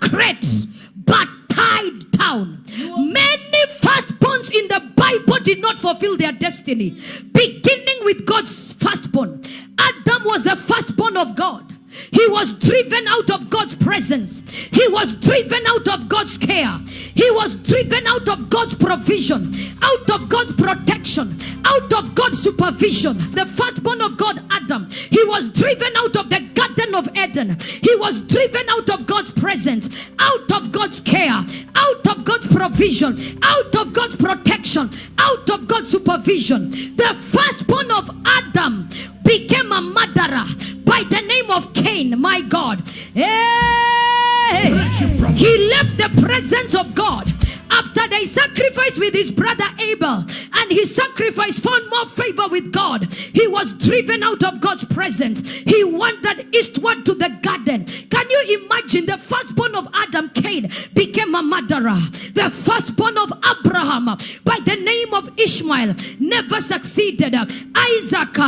secret but tied down. Many firstborns in the Bible did not fulfill their destiny, beginning with God's firstborn. Adam was the firstborn of God. He was driven out of God's presence. He was driven out of God's care. He was driven out of God's provision, out of God's protection, out of God's supervision. The firstborn of God, Adam, he was driven out of the Garden of Eden. He was driven out of God's presence, out of God's care, out of God's provision, out of God's protection, out of God's supervision. The firstborn of Adam became a murderer by the name of Cain. My God. Hey! He left the presence of God after they sacrificed with his brother Abel, and his sacrifice found more favor with God. He was driven out of God's presence. He wandered eastward to the garden. Can you imagine? The firstborn of Adam, Cain, became a murderer. The firstborn of Abraham by the name of Ishmael never succeeded. Isaac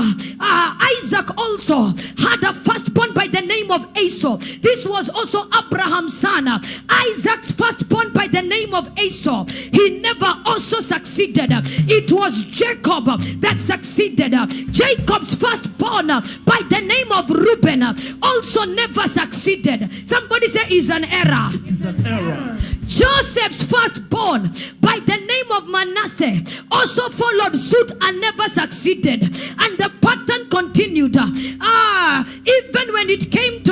also had a firstborn by the name of Esau. This was also Abraham's son. Isaac's firstborn by the name of Esau, he never also succeeded. It was Jacob that succeeded. Jacob's firstborn by the name of Reuben also never succeeded. Somebody say it's an error. It is an error. Joseph's firstborn by the name of Manasseh also followed suit and never succeeded, and the pattern continued. Even when it came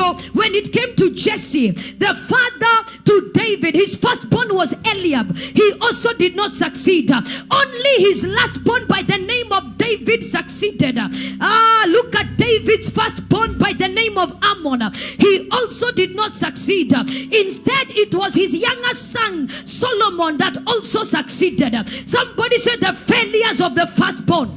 to Jesse, the father to David, his firstborn was Eliab. He also did not succeed. Only his lastborn by the name of David succeeded. Look at David's firstborn by the name of Ammon. He also did not succeed. Instead, it was his youngest son Solomon that also succeeded. Somebody said the failures of the firstborn.